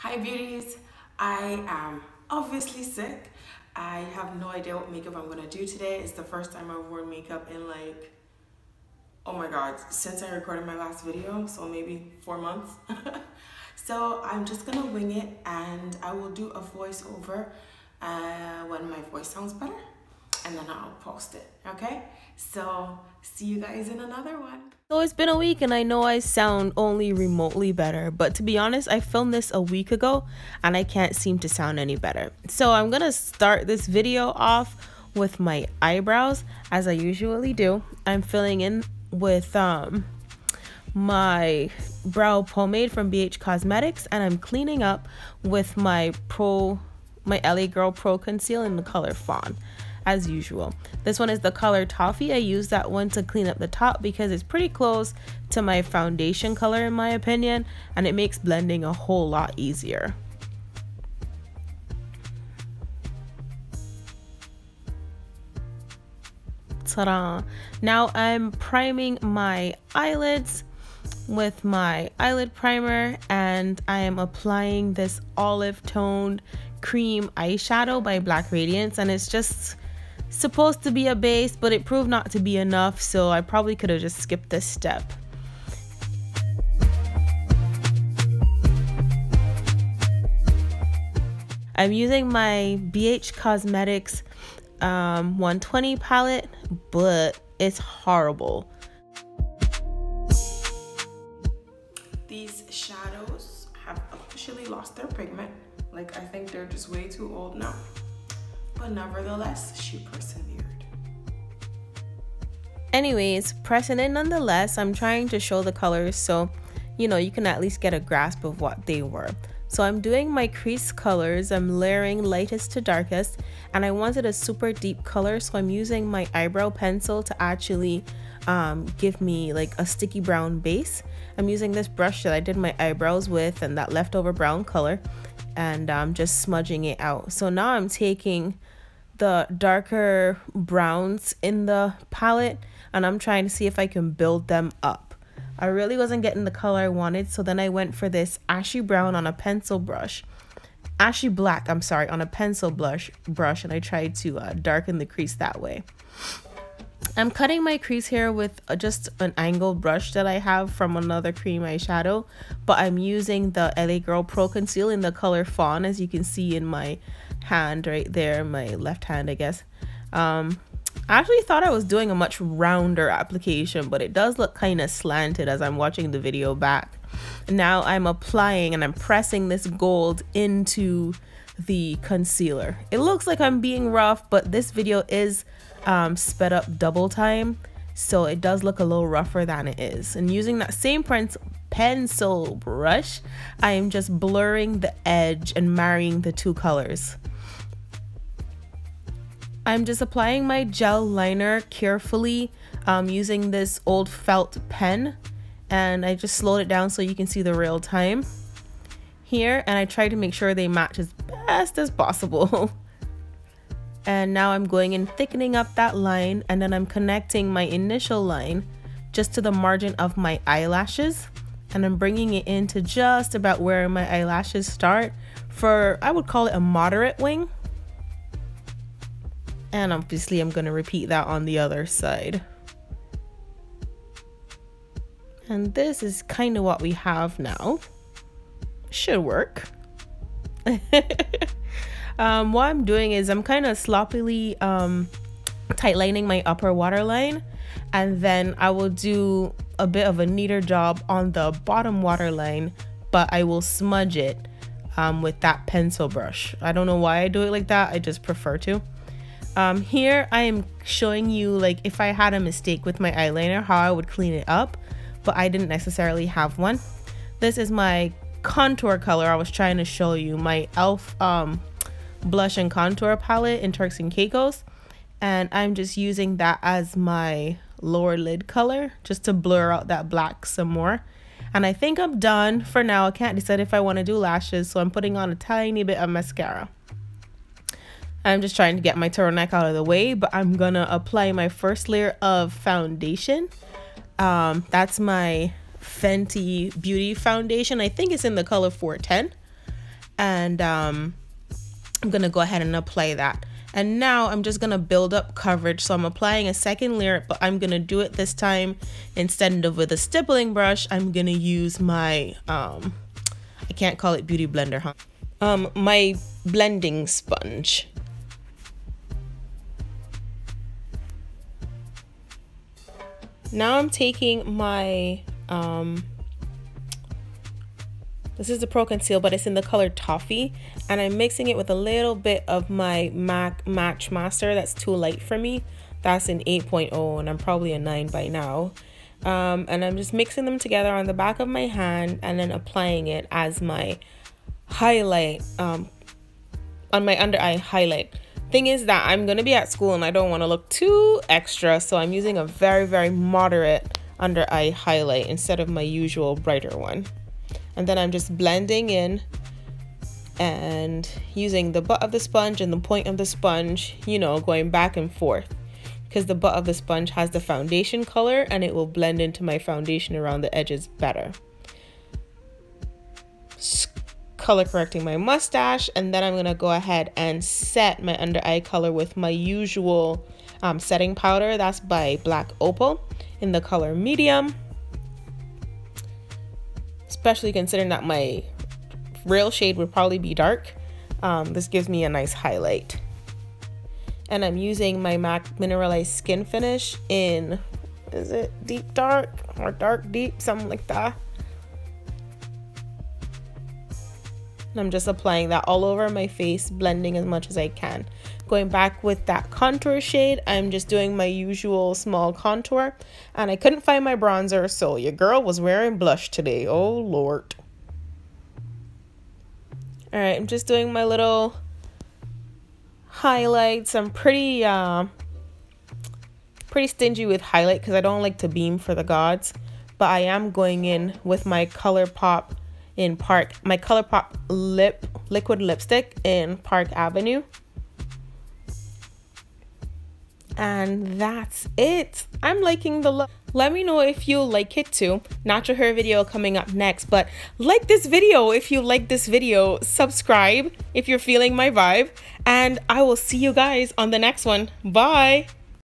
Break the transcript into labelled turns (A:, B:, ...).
A: Hi beauties, I am obviously sick. I have no idea what makeup I'm gonna do today. It's the first time I've worn makeup in like, oh my god, since I recorded my last video, so maybe 4 months. So I'm just gonna wing it and I will do a voiceover when my voice sounds better, and then I'll post it, okay? So see you guys in another one.
B: So it's been a week and I know I sound only remotely better, but to be honest, I filmed this a week ago and I can't seem to sound any better. So I'm gonna start this video off with my eyebrows as I usually do. I'm filling in with my brow pomade from BH Cosmetics, and I'm cleaning up with my LA Girl Pro Conceal in the color Fawn. As usual, this one is the color Toffee. I use that one to clean up the top because it's pretty close to my foundation color in my opinion, and it makes blending a whole lot easier. Ta-da! Now I'm priming my eyelids with my eyelid primer, and I am applying this olive toned cream eyeshadow by Black Radiance, and it's just supposed to be a base, but it proved not to be enough, so I probably could have just skipped this step. I'm using my BH Cosmetics 120 palette, but it's horrible.
A: These shadows have officially lost their pigment. Like, I think they're just way too old now. But nevertheless, she persevered.
B: Anyways, pressing in nonetheless, I'm trying to show the colors so, you know, you can at least get a grasp of what they were. So I'm doing my crease colors. I'm layering lightest to darkest, and I wanted a super deep color, so I'm using my eyebrow pencil to actually give me like a sticky brown base. I'm using this brush that I did my eyebrows with and that leftover brown color, and I'm just smudging it out. So now I'm taking the darker browns in the palette and I'm trying to see if I can build them up. I really wasn't getting the color I wanted, so then I went for this ashy brown on a pencil brush. Ashy black, I'm sorry, on a pencil brush, and I tried to darken the crease that way. I'm cutting my crease here with just an angled brush that I have from another cream eyeshadow, but I'm using the LA Girl Pro Conceal in the color Fawn, as you can see in my hand right there, my left hand I guess. I actually thought I was doing a much rounder application, but it does look kind of slanted as I'm watching the video back. Now I'm applying and I'm pressing this gold into the concealer. It looks like I'm being rough, but this video is sped up double time, so it does look a little rougher than it is. And using that same pencil brush, I am just blurring the edge and marrying the two colors. I'm just applying my gel liner carefully using this old felt pen, and I just slowed it down so you can see the real time here, and I try to make sure they match as best as possible. And now I'm going and thickening up that line, and then I'm connecting my initial line just to the margin of my eyelashes, and I'm bringing it into just about where my eyelashes start for, I would call it a moderate wing. And obviously I'm going to repeat that on the other side. And this is kind of what we have now. Should work. What I'm doing is I'm kind of sloppily tightlining my upper waterline, and then I will do a bit of a neater job on the bottom waterline, but I will smudge it with that pencil brush. I don't know why I do it like that, I just prefer to. Here I am showing you, like, if I had a mistake with my eyeliner, how I would clean it up, but I didn't necessarily have one. This is my contour color I was trying to show you, my e.l.f. Blush and contour palette in Turks and Caicos, and I'm just using that as my lower lid color just to blur out that black some more. And I think I'm done for now. I can't decide if I want to do lashes, so I'm putting on a tiny bit of mascara. I'm just trying to get my turtleneck out of the way, but I'm gonna apply my first layer of foundation. That's my Fenty Beauty foundation. I think it's in the color 410. and I'm gonna go ahead and apply that. And now I'm just gonna build up coverage. So I'm applying a second layer, but I'm gonna do it this time instead of with a stippling brush. I'm gonna use my I can't call it beauty blender, huh? My blending sponge. Now I'm taking my this is the Pro Conceal, but it's in the color Toffee, and I'm mixing it with a little bit of my MAC Match Master. That's too light for me. That's an 8.0, and I'm probably a 9 by now. And I'm just mixing them together on the back of my hand and then applying it as my highlight on my under eye highlight. Thing is that I'm gonna be at school and I don't want to look too extra, so I'm using a very moderate under eye highlight instead of my usual brighter one. And then I'm just blending in and using the butt of the sponge and the point of the sponge, you know, going back and forth, because the butt of the sponge has the foundation color and it will blend into my foundation around the edges better. Color correcting my mustache, and then I'm gonna go ahead and set my under eye color with my usual setting powder. That's by Black Opal in the color medium, especially considering that my real shade would probably be dark. This gives me a nice highlight. And I'm using my MAC Mineralized Skin Finish in, is it Deep Dark or Dark Deep, something like that. And I'm just applying that all over my face, blending as much as I can. Going back with that contour shade, I'm just doing my usual small contour, and I couldn't find my bronzer, so your girl was wearing blush today. Oh Lord. All right, I'm just doing my little highlights. I'm pretty stingy with highlight because I don't like to beam for the gods, but I am going in with my ColourPop in my ColourPop liquid lipstick in Park Avenue. And that's it. I'm liking the look. Let me know if you like it too. Natural hair video coming up next, but like this video if you like this video, subscribe if you're feeling my vibe, and I will see you guys on the next one. Bye.